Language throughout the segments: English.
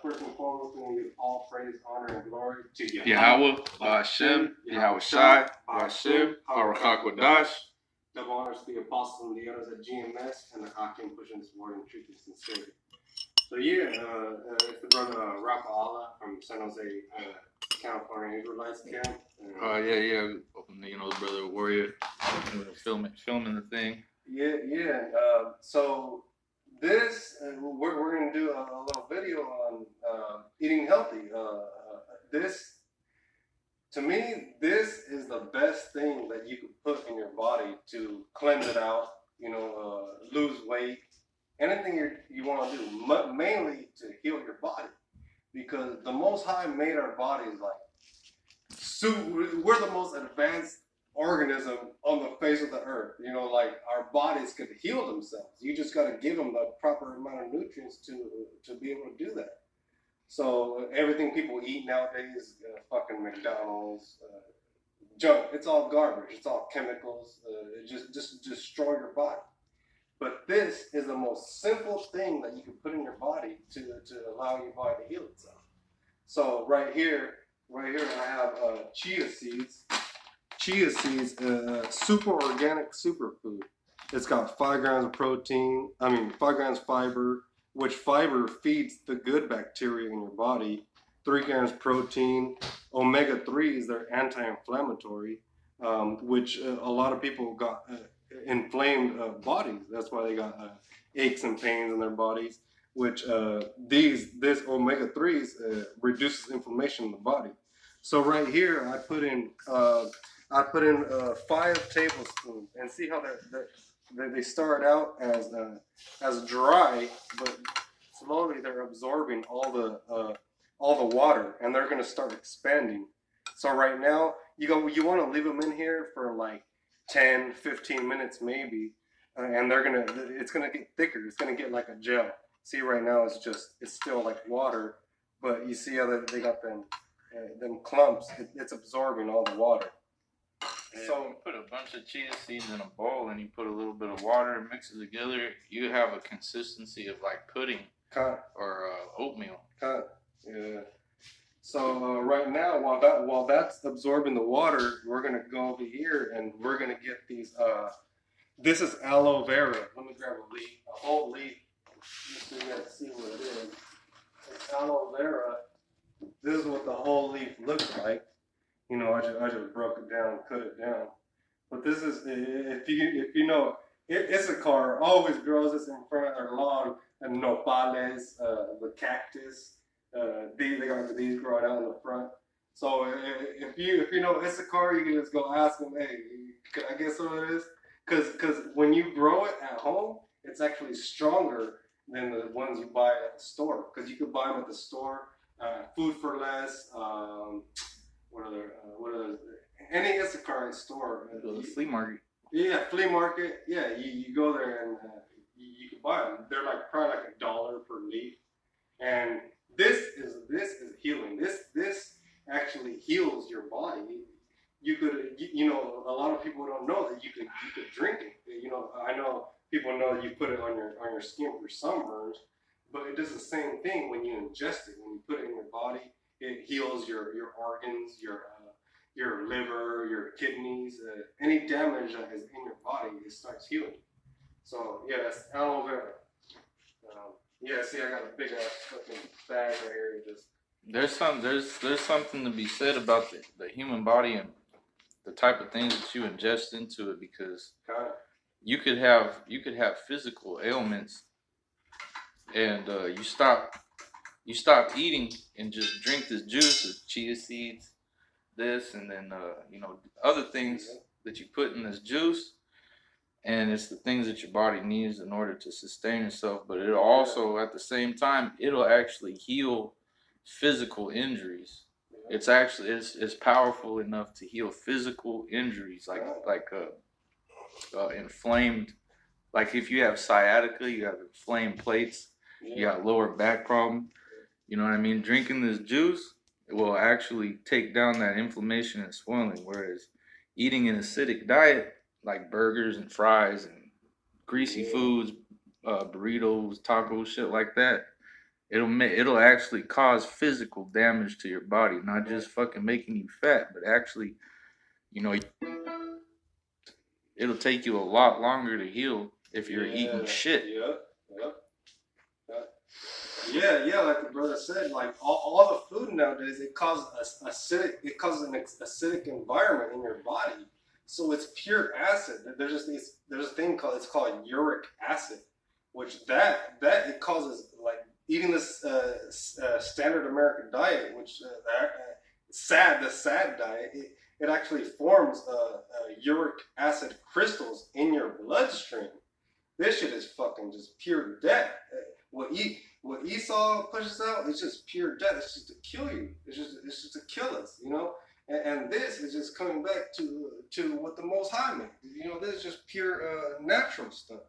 first and foremost, we're going to give all praise, honor, and glory to Yahweh, Ba'ashem, Yahweh Shai, Ba'ashem, Harakhakwadash. Double honors to the apostles and the others at GMS and the Hakim pushing this word in truth and sincerity. So it's the brother Rafa Allah from San Jose, California Israelites camp. You know, brother Warrior, filming the thing. So this we're gonna do a little video on eating healthy. To me, this is the best thing that you could put in your body to cleanse it out. You know, lose weight, anything you want to do, mainly to heal your body, because the Most High made our bodies we're the most advanced organism on the face of the earth. You know, like our bodies could heal themselves. You just got to give them the proper amount of nutrients to be able to do that. So everything people eat nowadays, fucking McDonald's, junk. It's all garbage. It's all chemicals. It just destroy your body. But this is the most simple thing that you can put in your body to allow your body to heal itself. So right here I have chia seeds. Chia seeds, super organic superfood. It's got 5 grams of protein. 5 grams fiber, which fiber feeds the good bacteria in your body. 3 grams protein. Omega-3s, they're anti-inflammatory, which a lot of people got inflamed bodies. That's why they got aches and pains in their bodies, which this omega-3s reduces inflammation in the body. So right here I put in 5 tablespoons, and see how they start out as dry, but slowly they're absorbing all the water, and they're going to start expanding. So right now you want to leave them in here for like 10-15 minutes maybe, and it's gonna get thicker. It's gonna get like a gel. See, right now it's still like water, but you see how they got them clumps. It's absorbing all the water. And so you put a bunch of chia seeds in a bowl and you put a little bit of water and mix it together, you have a consistency of like pudding or oatmeal. Yeah. So right now, while that's absorbing the water, we're gonna go over here and we're gonna get these. This is aloe vera. Let me grab a whole leaf, just so you guys see what it is. It's aloe vera. This is what the whole leaf looks like. You know, I just broke it down, cut it down. But this is, if you know, Issachar always grows this in front of their lawn, and nopales, the cactus. They got these growing out in the front. So if you know Issachar, you can just go ask them, hey, can I get some of this? Because when you grow it at home, it's actually stronger than the ones you buy at the store. Because you could buy them at the store, Food for Less, what are those? Any Issachar store. The flea market. Yeah, flea market. Yeah, you go there and you can buy them. They're probably like $1 per leaf. And this is healing. This actually heals your body. You could, a lot of people don't know that you could drink it. You know, I know people know that you put it on your skin for sunburns, but it does the same thing when you ingest it. When you put it in your body, it heals your organs, your liver, your kidneys, any damage that is in your body, it starts healing. So yeah, that's aloe vera. Yeah, see, I got a big ass fucking bag right here. There's something to be said about the human body and the type of things that you ingest into it, because you could have physical ailments, and you stop eating and just drink this juice of chia seeds, this, and then other things that you put in this juice. And it's the things that your body needs in order to sustain itself. But it also, at the same time, it'll actually heal physical injuries. It's actually it's powerful enough to heal physical injuries, like inflamed. Like if you have sciatica, you have inflamed plates, you got lower back problem. You know what I mean? Drinking this juice, it will actually take down that inflammation and swelling. Whereas eating an acidic diet, like burgers and fries and greasy foods, burritos, tacos, shit like that, it'll actually cause physical damage to your body, not just fucking making you fat, but actually, you know, it'll take you a lot longer to heal if you're eating shit. Yeah, like the brother said, like all the food nowadays, it causes an acidic environment in your body. So it's pure acid. There's a thing called uric acid, which it causes, like, eating this standard American diet, which the SAD diet, it actually forms uric acid crystals in your bloodstream. This shit is fucking just pure death. What Esau pushes out, it's just pure death. It's just to kill you. It's just to kill us, you know. And this is just coming back to what the Most High made. You know, this is just pure natural stuff.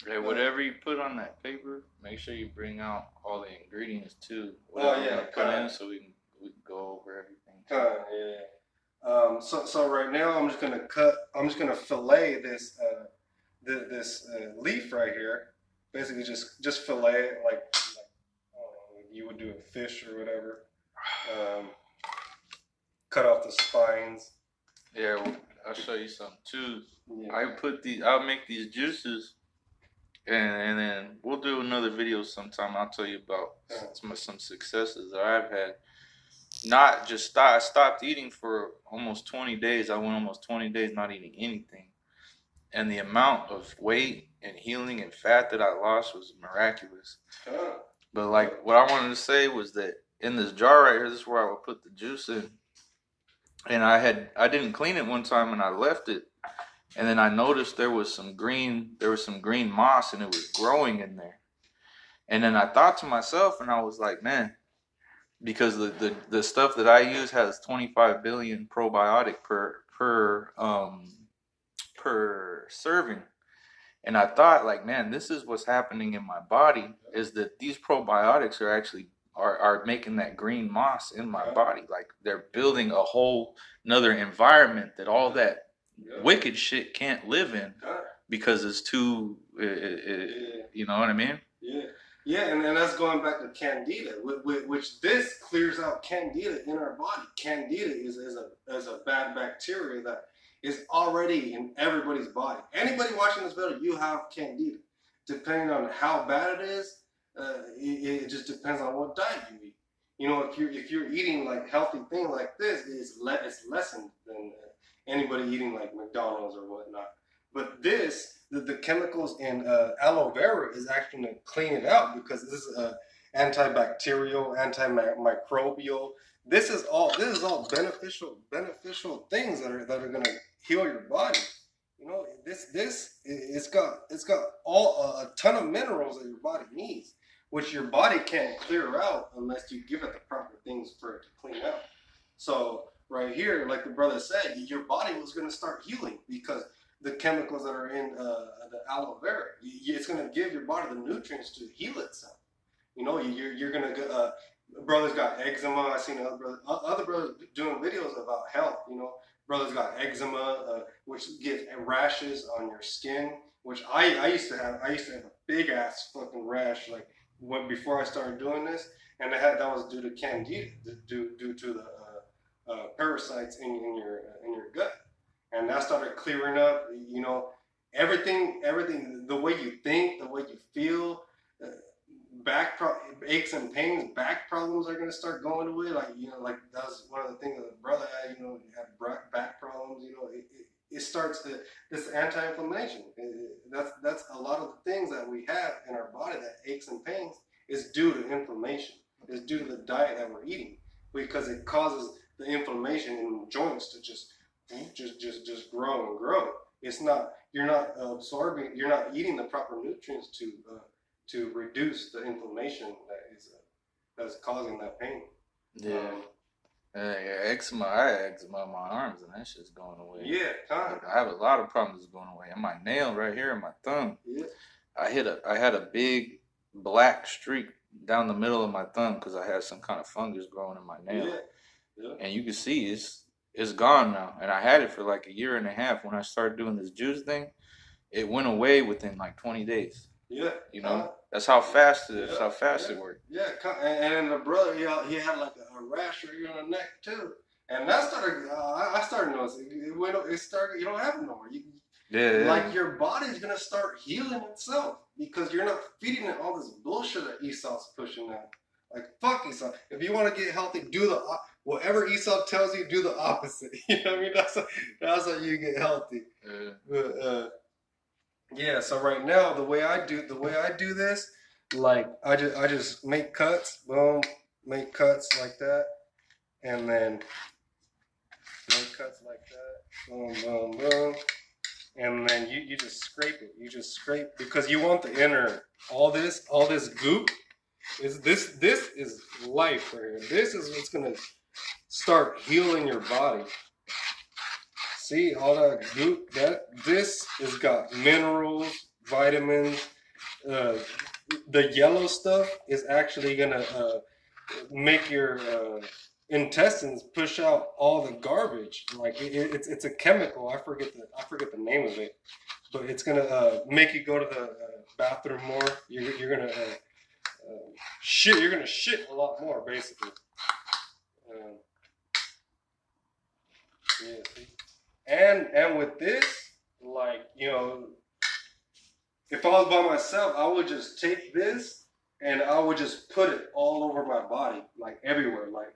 Hey, whatever you put on that paper, make sure you bring out all the ingredients too. Whatever you put in, so we can go over everything. So right now I'm just gonna fillet this this leaf right here. Basically, just fillet it like you would do a fish or whatever. Cut off the spines. Yeah, I'll show you something too. Yeah. I'll make these juices, and then we'll do another video sometime. I'll tell you about some successes that I've had. I stopped eating for almost 20 days. I went almost 20 days not eating anything. And the amount of weight and healing and fat that I lost was miraculous. But like what I wanted to say was that in this jar right here, this is where I would put the juice in. And I didn't clean it one time and I left it. And then I noticed there was some green moss and it was growing in there. And then I thought to myself, and I was like, man, because the stuff that I use has 25 billion probiotic per serving. And I thought, like, man, this is what's happening in my body, is that these probiotics are actually are making that green moss in my body. Like, they're building a whole another environment that all that wicked shit can't live in because it's too, you know what I mean? Yeah, and that's going back to candida, which this clears out candida in our body. Candida is a bad bacteria that is already in everybody's body. Anybody watching this video, you have candida. Depending on how bad it is, it just depends on what diet you eat. You know, if you're eating like healthy thing like this, it's lessened than anybody eating like McDonald's or whatnot. But this, the chemicals in aloe vera is actually going to clean it out, because this is antibacterial, antimicrobial. This is all beneficial things that are going to heal your body. You know, it's got a ton of minerals that your body needs, which your body can't clear out unless you give it the proper things for it to clean out. So right here, like the brother said, your body was going to start healing because the chemicals that are in the aloe vera, it's going to give your body the nutrients to heal itself. You know, you're going to brothers got eczema. I've seen other brothers doing videos about health. You know, brothers got eczema, which get rashes on your skin, which I used to have. I used to have a big ass fucking rash before I started doing this, and that was due to candida, due to the parasites in your gut. And that started clearing up, you know, everything, the way you think, the way you feel, aches and pains, back problems are going to start going away. Like, you know, like that was one of the things that the brother had, you know, had back problems, you know, it starts this anti-inflammation. That's a lot of the things that we have in our body that aches and pains is due to inflammation. It's due to the diet that we're eating, because it causes the inflammation in joints to just grow and grow. It's not, you're not absorbing, you're not eating the proper nutrients to reduce the inflammation that is causing that pain. Eczema. I had eczema on my arms, and that shit's going away. Like, I have a lot of problems going away. And my nail right here in my thumb. I had a big black streak down the middle of my thumb because I had some kind of fungus growing in my nail. And you can see it's gone now. And I had it for like a year and a half. When I started doing this juice thing, it went away within like 20 days. You know? That's how fast it is. That's how fast it works. Yeah, and the brother, he had like a rash right here on the neck too, and that started. I started noticing it started. You don't have it no more. Like your body's gonna start healing itself because you're not feeding it all this bullshit that Esau's pushing out. Like fuck Esau. If you want to get healthy, do whatever Esau tells you. Do the opposite. You know what I mean? That's how you get healthy. But, yeah. So right now, the way I do this, like I just make cuts. Boom, make cuts like that, and then make cuts like that. Boom, boom, boom. And then you just scrape it. You just scrape because you want the inner. All this goop is this is life right here. This is what's gonna start healing your body. See all that goop? This has got minerals, vitamins. The yellow stuff is actually gonna make your intestines push out all the garbage. Like it's a chemical. I forget the name of it, but it's gonna make you go to the bathroom more. You're gonna shit. You're gonna shit a lot more, basically. Yeah. See? And with this, like if I was by myself, I would just take this and I would just put it all over my body, like everywhere, like.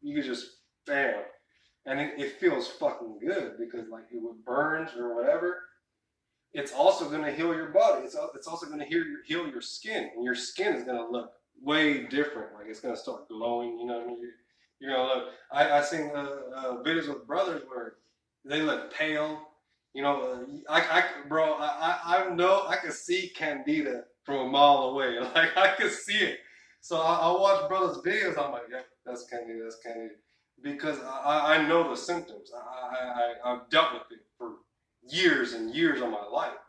You could just bam, and it feels fucking good because like it would burns or whatever. It's also gonna heal your body. It's also gonna heal your skin, and your skin is gonna look way different. Like it's gonna start glowing. You know what I mean? You're gonna look. I seen videos with brothers where they look pale. You know, I know I can see Candida from a mile away. Like I can see it. So I watch brothers' videos. I'm like, yeah, that's Candida, that's Candida, because I know the symptoms. I've dealt with it for years and years of my life,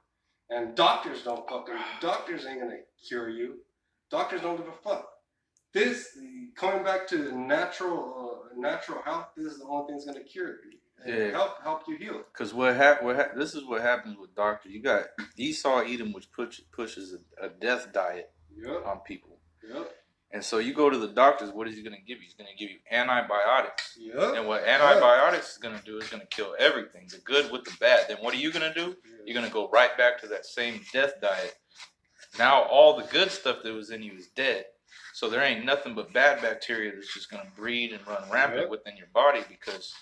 and doctors ain't gonna cure you. Doctors don't give a fuck. This coming back to natural health. This is the only thing that's gonna cure you. And help you heal. Because this is what happens with doctors. You got Esau Edom, which pushes a death diet on people. Yep. And so you go to the doctors, what is he going to give you? He's going to give you antibiotics. Yep. And what antibiotics is going to do is going to kill everything, the good with the bad. Then what are you going to do? You're going to go right back to that same death diet. Now all the good stuff that was in you is dead. So there ain't nothing but bad bacteria that's just going to breed and run rampant within your body because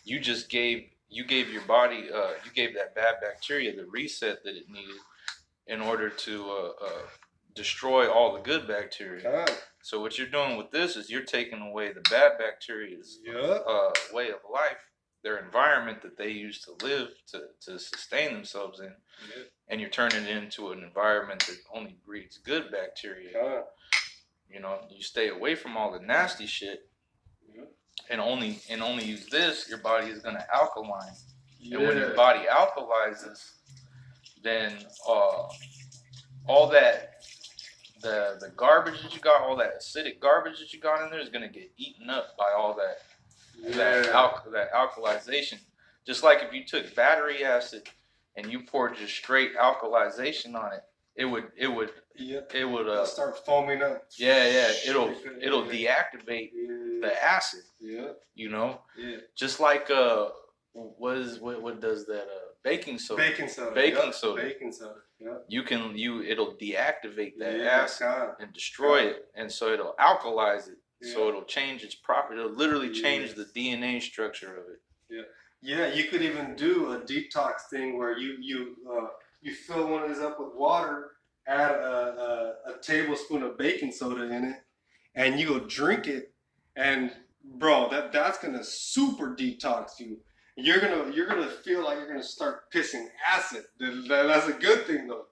you just gave your body, you gave that bad bacteria the reset that it needed in order to destroy all the good bacteria. So what you're doing with this is you're taking away the bad bacteria's way of life, their environment that they use to live, to sustain themselves in, and you're turning it into an environment that only breeds good bacteria. You know, you stay away from all the nasty shit, and only use this. Your body is gonna alkaline, and when your body alkalizes, then all that. The garbage that you got, all that acidic garbage that you got in there is gonna get eaten up by all that alkalization. Just like if you took battery acid and you poured just straight alkalization on it, it would start foaming up. It'll deactivate the acid. You know. Just like what does that baking soda? Baking soda. It'll deactivate that acid and destroy it, and so it'll alkalize it. So it'll change its property. It'll literally change the DNA structure of it. Yeah. You could even do a detox thing where you fill one of these up with water, add a tablespoon of baking soda in it, and you go drink it, and bro, that's gonna super detox you. You're gonna feel like you're gonna start pissing acid. That's a good thing though.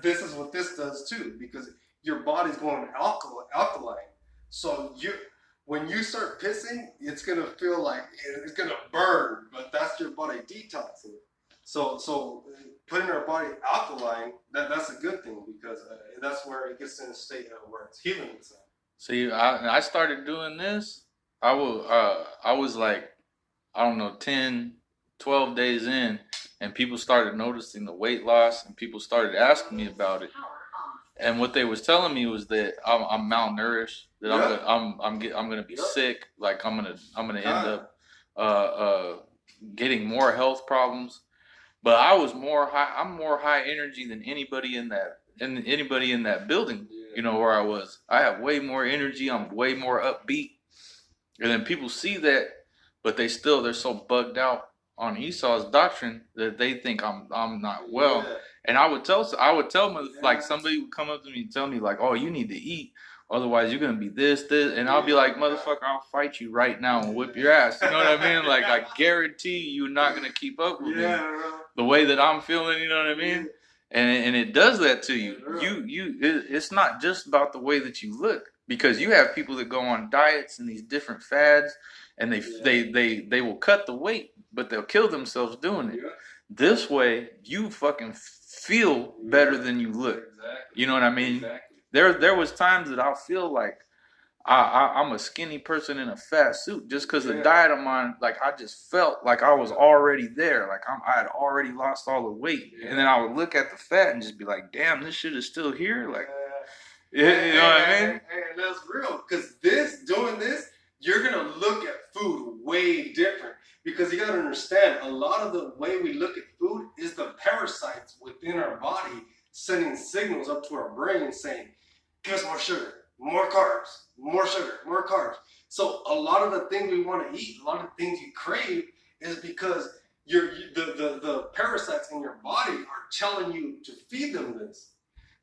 This is what this does too, because your body's going alkaline. So when you start pissing, it's gonna feel like it's gonna burn, but that's your body detoxing. So putting our body alkaline, that's a good thing because that's where it gets in a state where it's healing itself. See, I started doing this. I was like, I don't know, 10, 12 days in, and people started noticing the weight loss, and people started asking me about it. And what they was telling me was that I'm malnourished, that I'm gonna be sick, like I'm gonna end up getting more health problems. But I was more high. I'm more high energy than anybody in that building. You know where I was. I have way more energy. I'm way more upbeat. And then people see that, but they're so bugged out on Esau's doctrine that they think I'm not well. Yeah. And I would tell them, like, somebody would come up to me and tell me, like, oh, you need to eat, otherwise you're gonna be this, and I'll be like, motherfucker, I'll fight you right now and whip your ass. You know what I mean? Like, I guarantee you're not gonna keep up with me the way that I'm feeling. You know what I mean? And it does that to you. It's not just about the way that you look, because you have people that go on diets and these different fads, and they will cut the weight, but they'll kill themselves doing it. This way, you fucking feel better than you look. Exactly. You know what I mean? Exactly. There was times that I'll feel like I'm a skinny person in a fat suit just because the diet I'm on. Like, I just felt like I was already there. Like, I had already lost all the weight, and then I would look at the fat and just be like, "Damn, this shit is still here." Like, you know what I mean? And that's real, because doing this, you're gonna look at food way different. Because you gotta understand, a lot of the way we look at food is the parasites within our body sending signals up to our brain saying, "Give us more sugar, more carbs, more sugar, more carbs." So a lot of the things we want to eat, a lot of the things you crave, is because the parasites in your body are telling you to feed them this.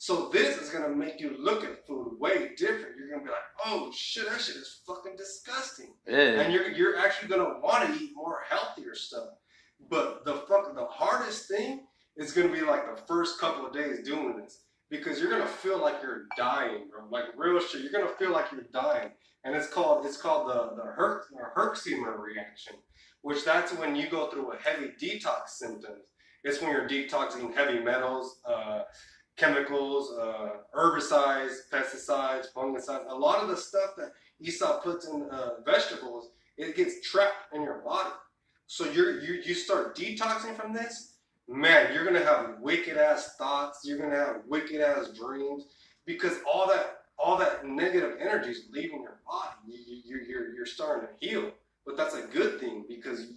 So this is gonna make you look at food way different. You're gonna be like, "Oh shit, that shit is fucking disgusting." Yeah. And you're actually gonna want to eat more healthier stuff. But the hardest thing is gonna be like the first couple of days doing this, because you're gonna feel like you're dying, bro. Like, real shit. You're gonna feel like you're dying, and it's called the Herxheimer reaction, which that's when you go through a heavy detox symptoms. It's when you're detoxing heavy metals, chemicals, herbicides, pesticides, fungicides. A lot of the stuff that Esau puts in vegetables, it gets trapped in your body. So you start detoxing from this, man, you're gonna have wicked ass thoughts. You're gonna have wicked ass dreams, because all that negative energy is leaving your body. You're starting to heal, but that's a good thing, because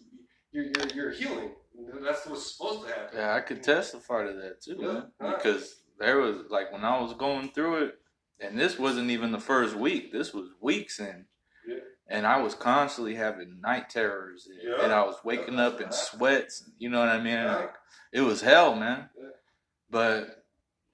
you're healing. That's what's supposed to happen. Yeah, I could testify to that too, man. Because there was, like, when I was going through it, and this wasn't even the first week. This was weeks in. Yeah. And I was constantly having night terrors, and I was waking up in sweats. You know what I mean? Yeah. Like, it was hell, man. Yeah. But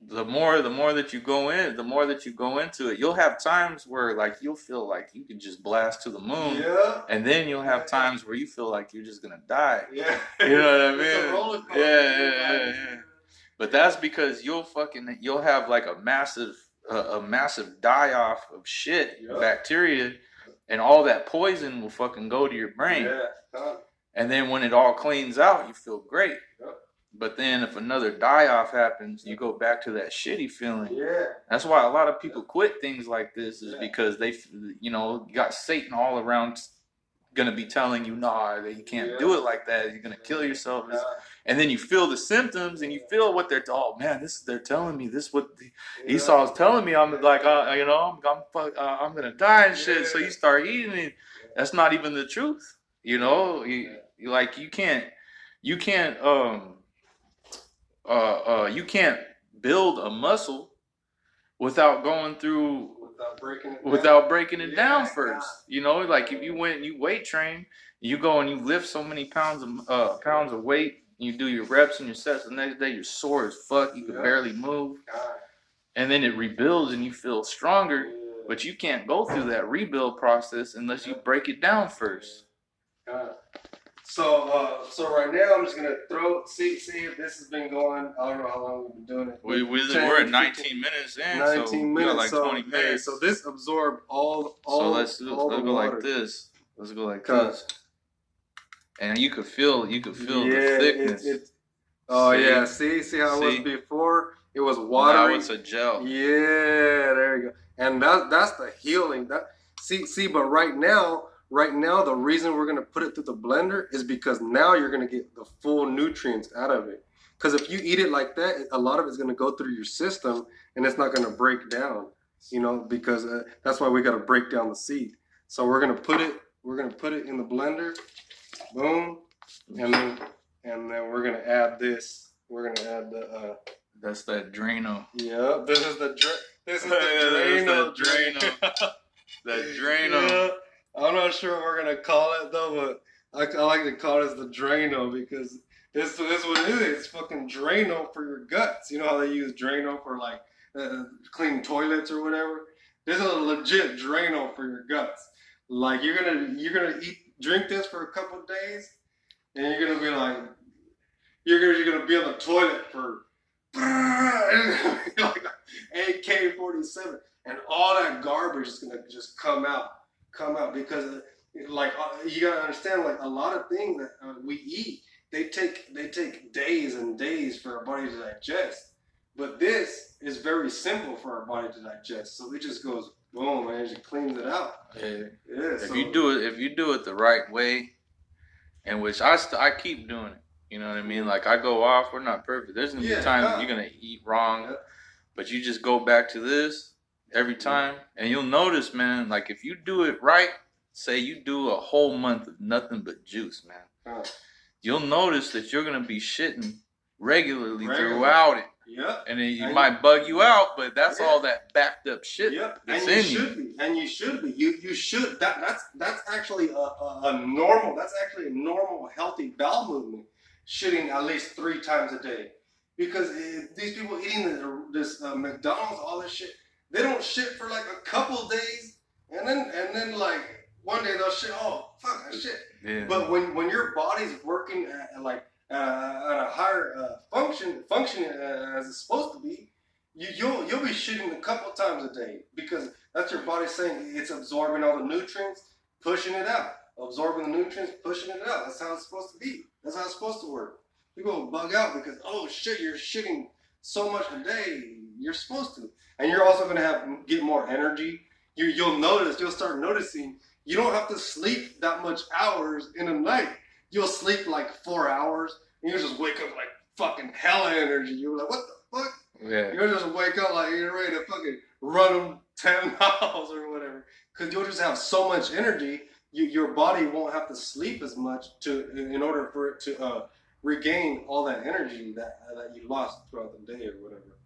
the more that you go into it, you'll have times where, like, you'll feel like you can just blast to the moon. Yeah. And then you'll have times where you feel like you're just gonna die. Yeah. You know what I mean? It's a roller coaster. Yeah. But that's because you'll have like a massive die off of shit, bacteria, and all that poison will fucking go to your brain. Yeah. And then when it all cleans out, you feel great. Yeah. But then if another die off happens, you go back to that shitty feeling. Yeah. That's why a lot of people quit things like this, is because they, you got Satan all around, gonna be telling you, nah, you can't do it like that. You're gonna kill yourself. And then you feel the symptoms, and you feel what they're, oh man, they're telling me this, what Esau's telling me. I'm like, I'm gonna die and shit. So you start eating it. That's not even the truth. You can't build a muscle without going through, without breaking it down first. Like, if you went and you weight train, you go and you lift so many pounds of weight, you do your reps and your sets, the next day you're sore as fuck, you can barely move. And then it rebuilds and you feel stronger, but you can't go through that rebuild process unless you break it down first. So right now I'm just gonna see if this has been going. I don't know how long we've been doing it. We're at 19 minutes in. 19 minutes. We got like 20 minutes. So this absorbed all. So let's go like this. Let's go like this. And you could feel the thickness. See how it was before? It was watery. Now it's a gel. Yeah, there you go. And that's the healing. But right now, the reason we're gonna put it through the blender is because now you're gonna get the full nutrients out of it. Because if you eat it like that, a lot of it's gonna go through your system, and it's not going to break down, you know, because that's why we got to break down the seed. So we're going to put it in the blender, boom, and then we're going to add this. We're going to add the that's that Draino. Yeah, this is the Draino. That Draino. Yeah, I'm not sure what we're gonna call it though, but I like to call it the Draino because this is what it is. It's fucking Draino for your guts. You know how they use Draino for like cleaning toilets or whatever. This is a legit Draino for your guts. Like you're gonna drink this for a couple of days, and you're gonna be like, you're gonna be on the toilet for like AK-47, and all that garbage is gonna just come out because like you gotta understand, like a lot of things that we eat, they take days and days for our body to digest, but this is very simple for our body to digest, so it just goes boom and it just cleans it out. Yeah. If you do it the right way, and which I keep doing it. You know what I mean? Like I go off, we're not perfect. There's gonna be times that you're gonna eat wrong, but you just go back to this every time, and you'll notice, man. Like if you do it right, say you do a whole month of nothing but juice, man. You'll notice that you're gonna be shitting regularly throughout it. Yep. And it might bug you out, but that's all that backed up shit that's in you. And you should be. You should. That's actually a normal. That's actually a normal, healthy bowel movement. Shitting at least 3 times a day, because these people eating this McDonald's, all this shit, they don't shit for like a couple days, and then like one day they'll shit. Oh fuck, I shit. Yeah. But when your body's working at a higher functioning as it's supposed to be, you'll be shitting a couple times a day, because that's your body saying it's absorbing all the nutrients, pushing it out. Absorbing the nutrients, pushing it out. That's how it's supposed to be. That's how it's supposed to work. People bug out because, oh shit, you're shitting so much a day. You're supposed to. And you're also going to get more energy. You'll start noticing you don't have to sleep that much hours in a night. You'll sleep like 4 hours, and you'll just wake up like fucking hella energy. You're like, what the fuck? Yeah. You'll just wake up like you're ready to fucking run them 10 miles or whatever. Because you'll just have so much energy. Your body won't have to sleep as much in order for it to regain all that energy that you lost throughout the day or whatever.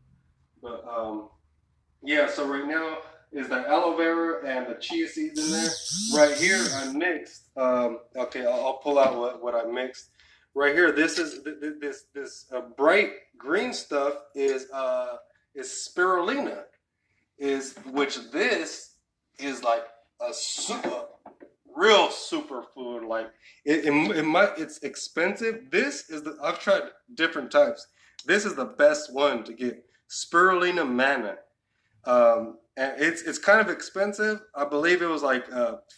But yeah, so right now is the aloe vera and the chia seeds in there. Right here I mixed. Okay, I'll pull out what I mixed. Right here, this is this bright green stuff is spirulina, which this is like a super real superfood. Like it's expensive. This is I've tried different types. This is the best one to get, spirulina manna. And it's kind of expensive. I believe it was like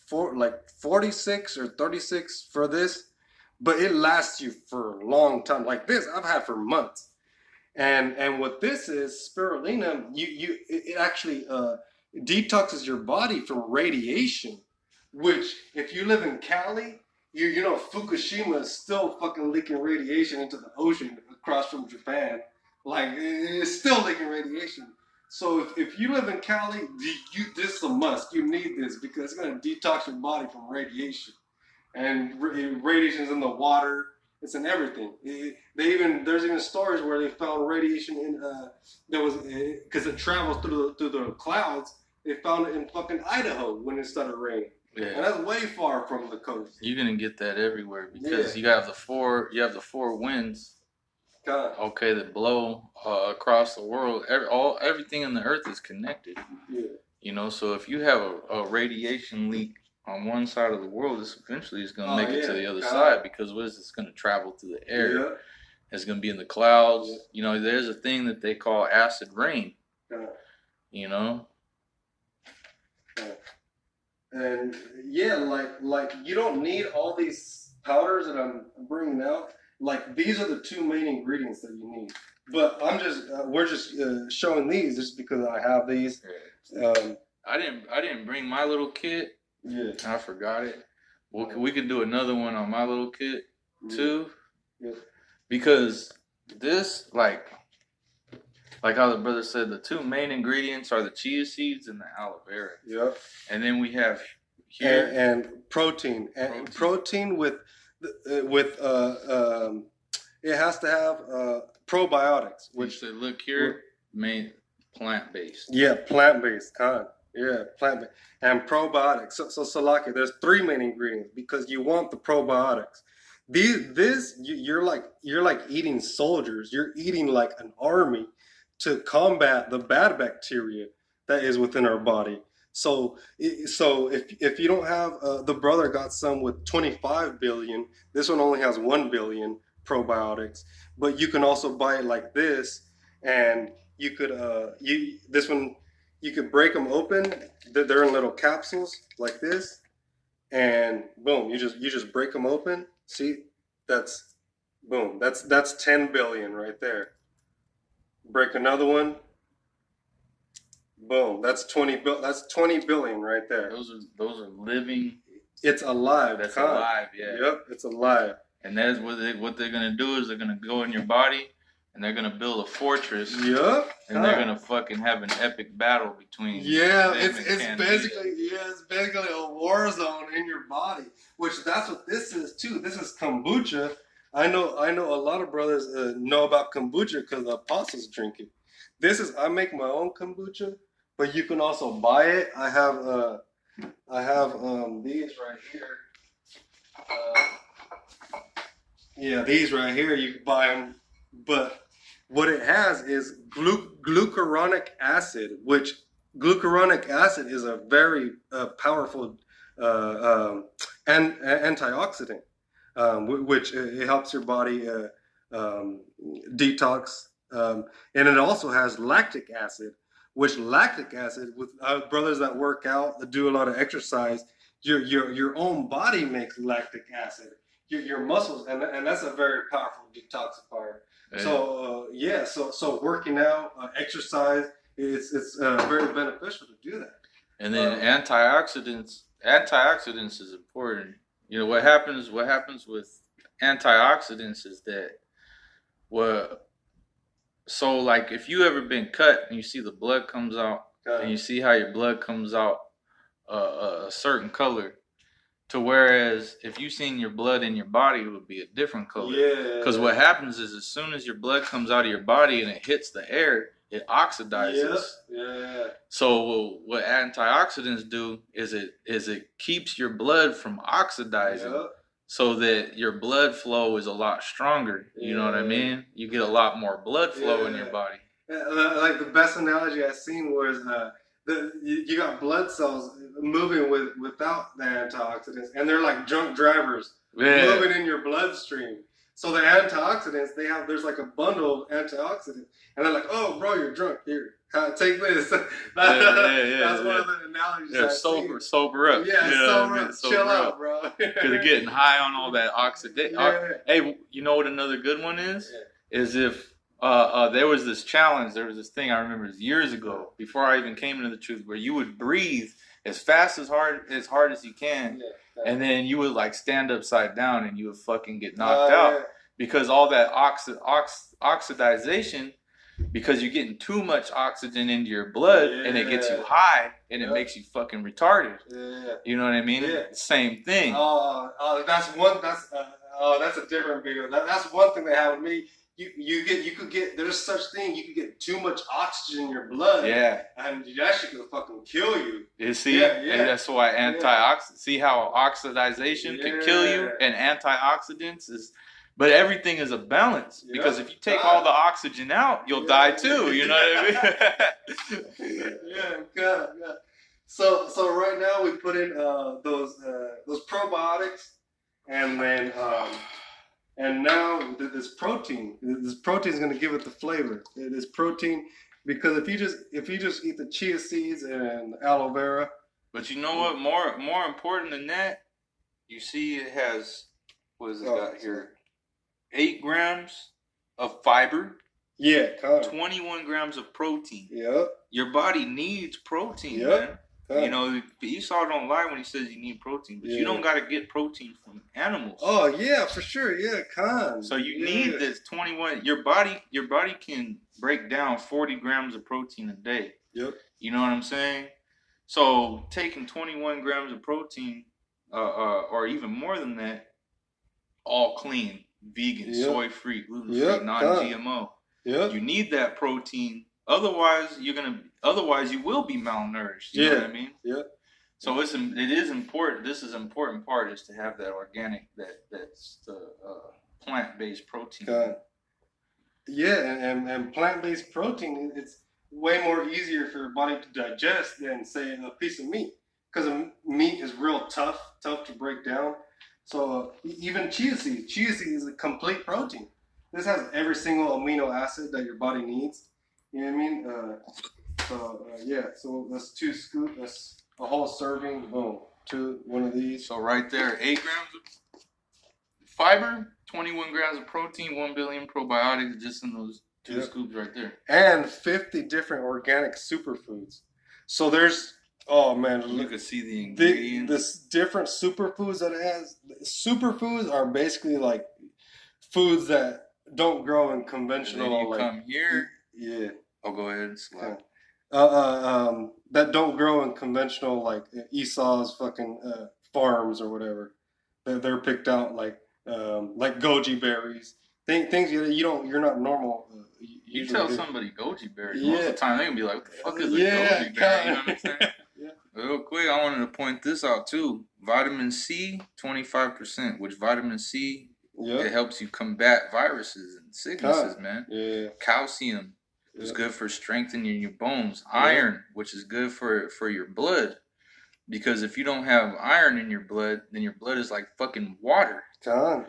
46 or 36 for this, but it lasts you for a long time. Like this I've had for months. And what this is, spirulina, it actually detoxes your body from radiation. Which, if you live in Cali, you know Fukushima is still fucking leaking radiation into the ocean across from Japan. Like, it's still leaking radiation. So if you live in Cali, this is a must. You need this because it's going to detox your body from radiation. And radiation's in the water. It's in everything. There's even stories where they found radiation in because it travels through the clouds. They found it in fucking Idaho when it started raining. Yeah. And that's way far from the coast. You're gonna get that everywhere because you have the four winds. Okay, that blow across the world. Everything in the earth is connected. Yeah. You know, so if you have a radiation leak on one side of the world, this eventually is gonna make it to the other side, because what is it's gonna travel through the air? Yeah. It's gonna be in the clouds. Yeah. You know, there's a thing that they call acid rain. You know. And yeah, like you don't need all these powders that I'm bringing out. Like these are the 2 main ingredients that you need. But we're just showing these just because I have these. I didn't bring my little kit. Yeah, I forgot it. We could do another one on my little kit too. Yeah. Because this, like, like how the brother said, the two main ingredients are the chia seeds and the aloe vera. Yep. And then we have here and protein with it has to have probiotics, which said, look here, main plant-based. Yeah, plant-based kind. Yeah, plant-based and probiotics. So Lucky, there's 3 main ingredients because you want the probiotics. You're like eating soldiers. You're eating like an army to combat the bad bacteria that is within our body. So if you don't have the brother got some with 25 billion, this one only has 1 billion probiotics. But you can also buy it like this, and you could this one you could break them open. They're in little capsules like this, and boom, you just break them open. See, that's boom. That's 10 billion right there. Break another one. Boom. That's 20 billion right there. Those are living. It's alive. That's alive. Yeah. Yep. It's alive. And that's what they're gonna do is they're gonna go in your body and they're gonna build a fortress. Yep. And they're gonna fucking have an epic battle between. Yeah. It's basically a war zone in your body, which that's what this is too. This is kombucha. I know a lot of brothers know about kombucha because the apostles drink it. I make my own kombucha, but you can also buy it. I have these right here. Yeah, these right here, you can buy them. But what it has is glucuronic acid, which glucuronic acid is a very powerful antioxidant, which it helps your body detox. And it also has lactic acid, which lactic acid, with brothers that work out, that do a lot of exercise, your own body makes lactic acid. Your muscles, and that's a very powerful detoxifier. Yeah. So working out, exercise, it's very beneficial to do that. And then antioxidants is important. You know what happens with antioxidants is that so like if you ever been cut and you see the blood comes out and you see how your blood comes out a certain color, to whereas if you seen your blood in your body, it would be a different color. Yeah. Because what happens is as soon as your blood comes out of your body and it hits the air, it oxidizes. Yeah. So what antioxidants do is it keeps your blood from oxidizing, so that your blood flow is a lot stronger. You know what I mean? You get a lot more blood flow in your body. Like the best analogy I've seen was you got blood cells moving without the antioxidants, and they're like drunk drivers moving in your bloodstream. So the antioxidants, there's like a bundle of antioxidants, and they're like, oh, bro, you're drunk. Here, take this. That's one of the analogies. Yeah, sober up. Yeah, sober up. Chill out, bro. Because they're getting high on all that oxidation. Hey, you know what another good one is? Is if there was this challenge, there was this thing I remember years ago, before I even came into the truth, where you would breathe as fast as hard as you can, and then you would like stand upside down and you would fucking get knocked out because all that oxidization, because you're getting too much oxygen into your blood and it gets you high and it makes you fucking retarded. You know what I mean? Same thing. That's a different video. That's one thing that happened to me. There's such thing, you could get too much oxygen in your blood. And that shit could fucking kill you. You see? And that's why antioxidants, see how oxidization can kill you, and antioxidants but everything is a balance, because if you take all the oxygen out, you'll die too. You know what I mean? So right now we put in those probiotics, and then and now this protein is going to give it the flavor. This protein, because if you just eat the chia seeds and aloe vera. But you know what? More important than that, you see it has, what has it got here? 8 grams of fiber. 21 grams of protein. Your body needs protein, man. You know, Esau don't lie when he says you need protein, but you don't got to get protein from animals. Oh yeah, for sure. Yeah, So you need this 21. Your body can break down 40 grams of protein a day. Yep. You know what I'm saying? So taking 21 grams of protein, or even more than that, all clean, vegan, soy free, gluten free, non-GMO. You need that protein. Otherwise, you will be malnourished. You know what I mean? Yeah. So it is important. This is an important part is to have that organic, that's the plant-based protein. Yeah, and plant-based protein, it's way more easier for your body to digest than say a piece of meat, because meat is real tough to break down. So even chia seed is a complete protein. This has every single amino acid that your body needs. You know what I mean? So that's 2 scoops. That's a whole serving. Boom, one of these. So right there, 8 grams of fiber, 21 grams of protein, 1 billion probiotics just in those 2 scoops right there. And 50 different organic superfoods. So there's, oh man, you can see the ingredients. This different superfoods that it has. Superfoods are basically like foods that don't grow in conventional. And then you come here. Yeah. Oh, go ahead. Slap. That don't grow in conventional like Esau's fucking farms or whatever. They're picked out like goji berries. Things you're not normal. You tell somebody goji berries, most of the time they're gonna be like, "What the fuck is a goji berry?" You know what I'm saying? Real quick, I wanted to point this out too. Vitamin C, 25%. Which vitamin C, it helps you combat viruses and sicknesses, man. Yeah. Calcium is good for strengthening your bones. Iron, which is good for your blood, because if you don't have iron in your blood, then your blood is like fucking water. All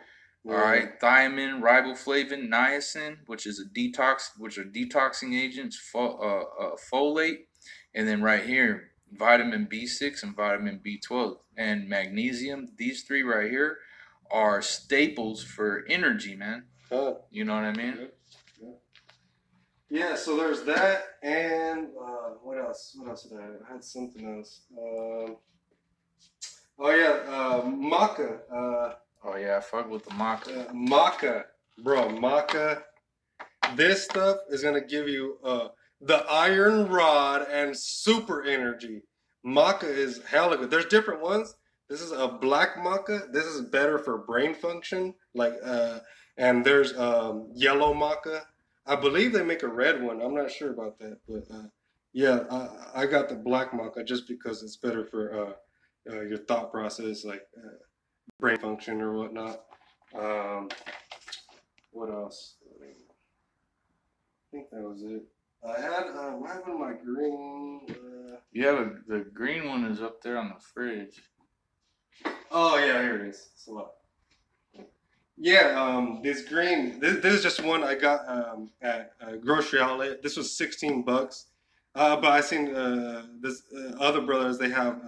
right, thiamine, riboflavin, niacin, which are detoxing agents, folate, and then right here, vitamin B6 and vitamin B12 and magnesium. These 3 right here are staples for energy, man. You know what I mean? Yeah, so there's that, and what else? What else did I have? I had something else. Maca. Oh yeah, I fuck with the maca. Maca, bro, maca. This stuff is gonna give you the iron rod and super energy. Maca is hella good. There's different ones. This is a black maca. This is better for brain function. And there's yellow maca. I believe they make a red one. I'm not sure about that, but I got the black maca just because it's better for your thought process, like brain function or whatnot. What else? I think that was it. I had what happened to my green? The green one is up there on the fridge. Oh yeah, here it is. It's a lot. Yeah, this green. This is just one I got at a grocery outlet. This was $16. But I seen this other brothers. They have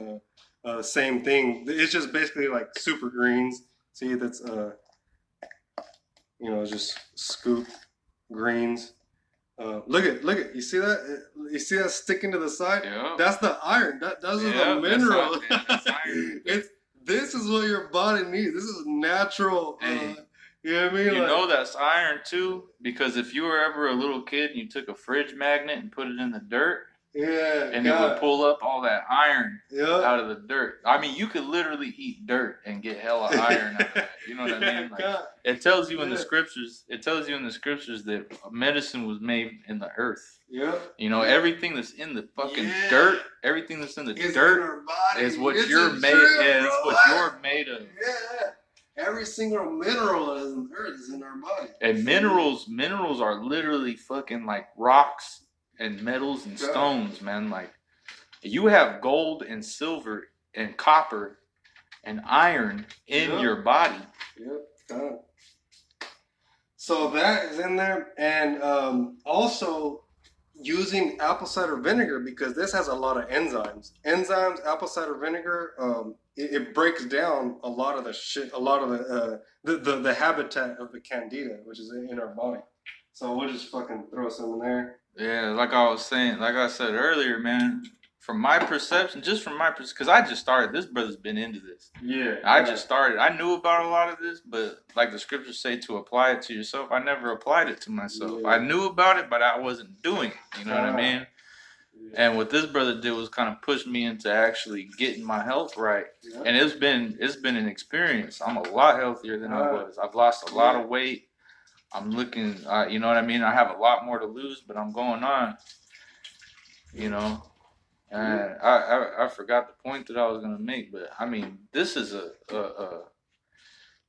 same thing. It's just basically like super greens. See, that's just scoop greens. Look at. You see that? You see that sticking to the side? Yeah. That's the iron. Those are the mineral. That's iron. This is what your body needs. This is natural. Hey, you know what I mean? You know that's iron too, because if you were ever a little kid and you took a fridge magnet and put it in the dirt, and it would pull up all that iron out of the dirt. I mean, you could literally eat dirt and get hella iron out of that. You know what I mean? Like, it tells you in the scriptures. It tells you in the scriptures that medicine was made in the earth. Yeah. You know, everything that's in the fucking dirt, everything that's in the dirt is what you're made. Is what you're made of. Yeah. Every single mineral that is in the earth is in our body. And minerals are literally fucking like rocks and metals and stones, man. Like, you have gold and silver and copper and iron in your body. Yep. So that is in there, and also using apple cider vinegar, because this has a lot of enzymes. Apple cider vinegar, it breaks down a lot of the shit, a lot of the habitat of the candida, which is in our body. So we'll just fucking throw some in there. Yeah, like I was saying, like I said earlier, man, from my perception, just from my perspective, because I just started. This brother's been into this. Yeah. I just started. I knew about a lot of this, but like the scriptures say, to apply it to yourself, I never applied it to myself. Yeah. I knew about it, but I wasn't doing it. You know what I mean? Yeah. And what this brother did was kind of push me into actually getting my health right. Yeah. And it's been an experience. I'm a lot healthier than I was. I've lost a lot of weight. I'm looking, you know what I mean? I have a lot more to lose, but I'm going on. You know. And I forgot the point that I was gonna make, but I mean, this is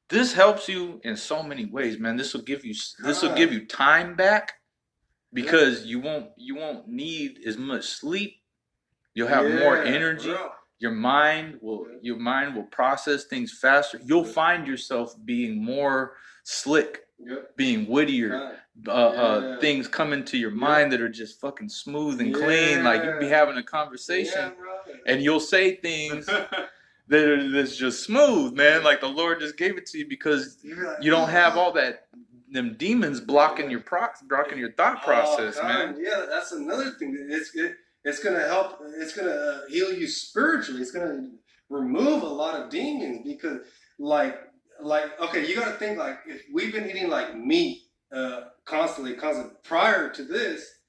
this helps you in so many ways, man. This will give you time back, because you won't need as much sleep. You'll have more energy. Bro. Your mind will process things faster. You'll find yourself being more slick, being wittier. Things come into your mind that are just fucking smooth and clean. Like you'll be having a conversation, and you'll say things that's just smooth, man. Like the Lord just gave it to you because you don't have all them demons blocking your thought process, man. Yeah, that's another thing. It's gonna help. It's gonna heal you spiritually. It's gonna remove a lot of demons because, like okay, you gotta think like if we've been eating like meat constantly prior to this.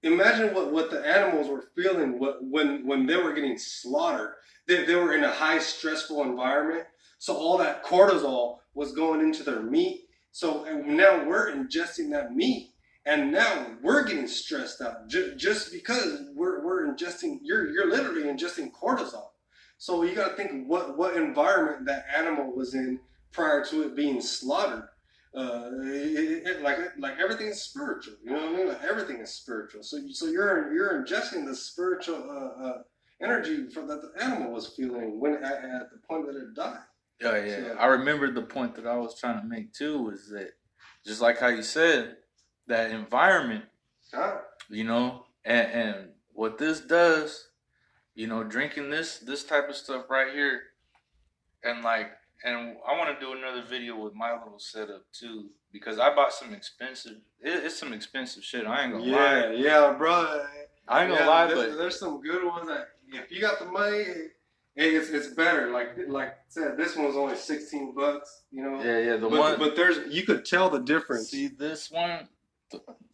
Imagine what the animals were feeling when they were getting slaughtered. They were in a high stressful environment, so all that cortisol was going into their meat. So now we're ingesting that meat, and now we're getting stressed out just because we're ingesting. You're literally ingesting cortisol. So you got to think what environment that animal was in prior to it being slaughtered. Like everything is spiritual. You know what I mean? Like everything is spiritual. So you're ingesting the spiritual energy that the animal was feeling at the point that it died. Oh, yeah. So, I remember the point that I was trying to make too was that just like how you said, that environment, you know, and what this does, you know, drinking this type of stuff right here, and I want to do another video with my little setup too, because I bought some expensive. It's some expensive shit. I ain't gonna lie. Yeah, bro. I ain't gonna lie, but there's some good ones that if you got the money, it's better. Like I said, this one's only $16. You know. Yeah. But you could tell the difference. See this one.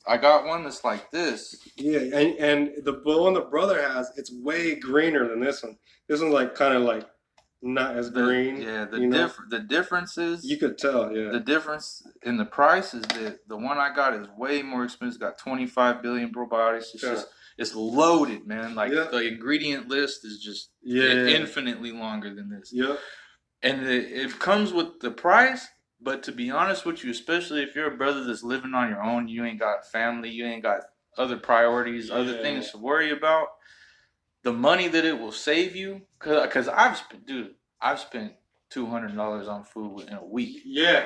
I got one that's like this. Yeah, and the one the brother has, it's way greener than this one. This one's like kind of like not as green. The difference is you could tell. Yeah, the difference in the price is that the one I got is way more expensive. Got 25 billion probiotics. It's just it's loaded, man. Like the ingredient list is just infinitely longer than this. Yeah, and it comes with the price. But to be honest with you, especially if you're a brother that's living on your own, you ain't got family, you ain't got other priorities, other things to worry about. The money that it will save you, because I've spent $200 on food in a week. Yeah,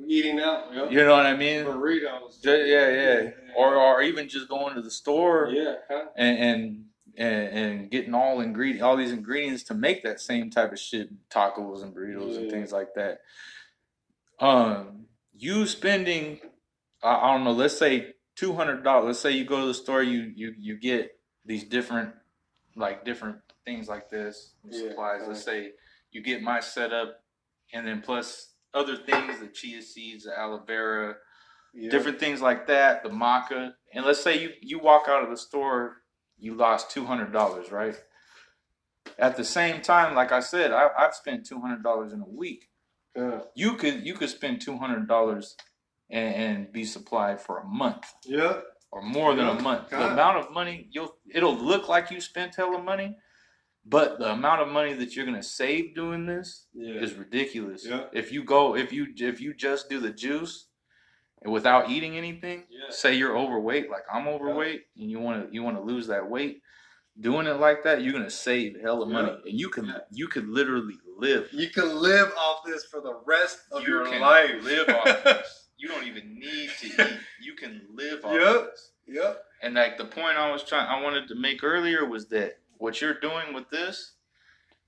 eating out. Yep. You know what I mean? Burritos. Yeah. Or even just going to the store. Yeah. And getting all these ingredients to make that same type of shit, tacos and burritos and things like that. You spending, I don't know, let's say $200. Let's say you go to the store, you get these different things like this, supplies. Let's say you get my setup, and then plus other things, the chia seeds, the aloe vera, different things like that, the maca. And let's say you walk out of the store, you lost $200, right? At the same time, like I said, I've spent $200 in a week. You could spend $200 and be supplied for a month. Yeah. Or more than a month. The amount of money it'll look like you spent hella money, but the amount of money that you're gonna save doing this is ridiculous. Yeah. If you just do the juice and without eating anything, say you're overweight, like I'm overweight, and you wanna lose that weight. Doing it like that, you're gonna save hella money, and you can literally live. You can live off this for the rest of your life. Live off this. You don't even need to eat. You can live off this. Yep. And like the point I wanted to make earlier was that what you're doing with this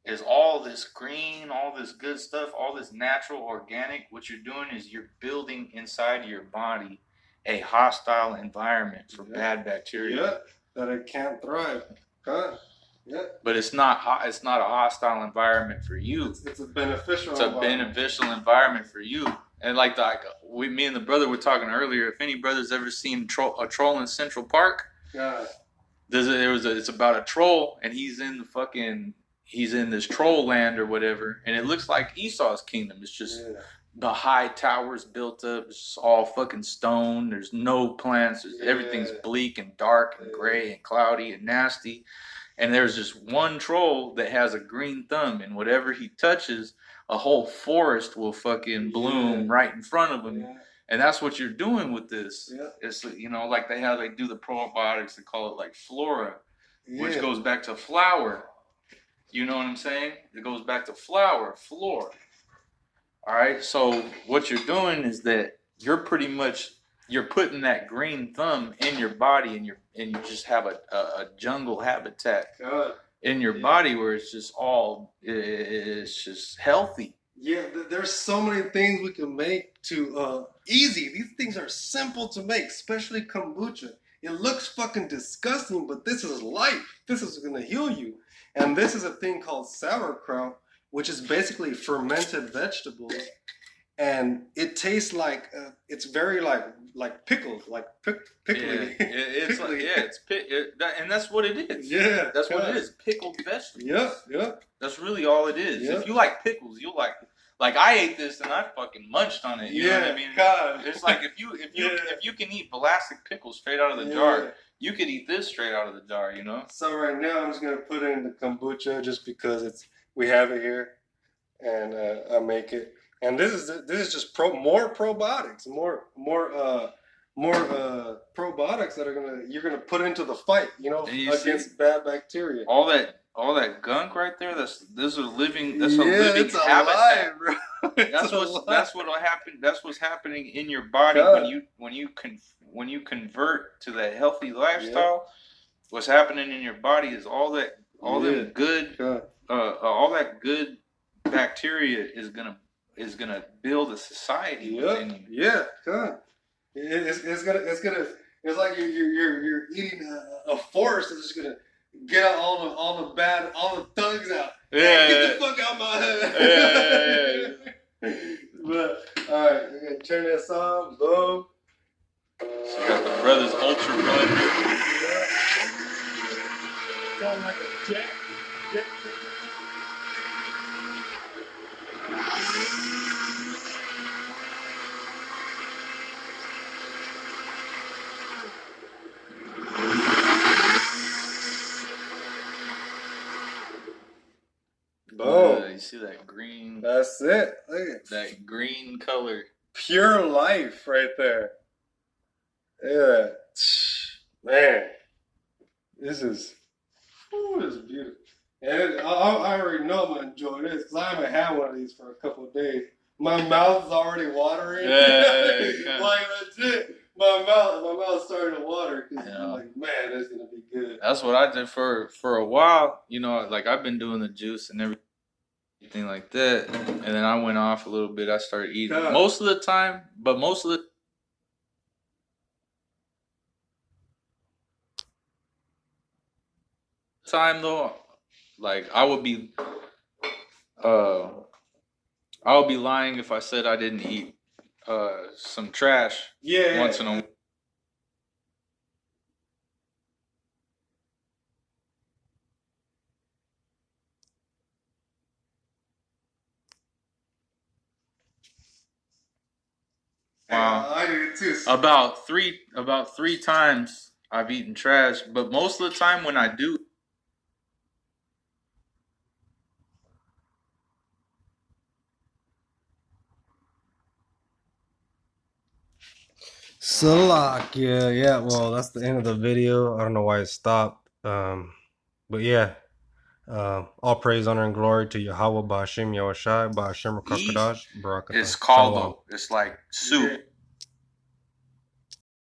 is all this green, all this good stuff, all this natural, organic. What you're doing is you're building inside your body a hostile environment for bad bacteria. Yeah, that it can't thrive. Yeah. But it's not a hostile environment for you. It's a beneficial. It's a beneficial environment for you. And like me and the brother were talking earlier. If any brother's ever seen a troll in Central Park, it's about a troll, and he's in this troll land or whatever, and it looks like Esau's kingdom. It's just the high towers built up. It's all fucking stone. There's no plants. Everything's bleak and dark and gray and cloudy and nasty. And there's just one troll that has a green thumb, and whatever he touches, a whole forest will fucking bloom right in front of him. And that's what you're doing with this. It's, like they do the probiotics, they call it like flora, which goes back to flower. You know what I'm saying? It goes back to flora. All right. So what you're doing is that you're putting that green thumb in your body, and you just have a jungle habitat in your body where it's just healthy. Yeah, there's so many things we can make to easy. These things are simple to make, especially kombucha. It looks fucking disgusting, but this is life. This is gonna heal you. And this is a thing called sauerkraut, which is basically fermented vegetables. And it tastes like it's very like pickled, like pickly. And that's what it is. Yeah, that's what it is. Pickled vegetables. Yeah. That's really all it is. If you like pickles, you'll like I ate this and I fucking munched on it. You know what I mean? God. It's like if you can eat Vlasic pickles straight out of the jar, you could eat this straight out of the jar. You know. So right now I'm just gonna put it in the kombucha just because we have it here, and I make it. And this is just more probiotics, more probiotics that you're gonna put into the fight, against bad bacteria. All that gunk right there. That's a living habitat. Alive, bro. That's what'll happen. That's what's happening in your body when you convert to that healthy lifestyle. What's happening in your body is all that good bacteria is gonna build a society within you. Yeah, God. It's like you're eating a forest that's just gonna get out all the thugs out. Get the fuck out my head. But alright, we're gonna turn this on. Boom. So you got the Brothers Ultra Blender. Sound like a jet. You see that green? That's it. Look at that green color. Pure life right there. Yeah. Man. This is beautiful. And I already know I'm going to enjoy this because I haven't had one of these for a couple of days. My mouth is already watering. Like legit. My mouth's starting to water because I'm like, man, this is going to be good. That's what I did for a while. Like I've been doing the juice and everything like that. And then I went off a little bit. I started eating most of the time though, like I would be lying if I said I didn't eat some trash once in a while. Wow. I do too. About three times I've eaten trash, but most of the time when I do. Salakia. Yeah, well, that's the end of the video. I don't know why it stopped. But yeah. All praise, honor, and glory to Yahweh, Ba'Hashem, Yahushai, Ba'Hashem, Rakakadash, Barakatah. It's called, it's like soup.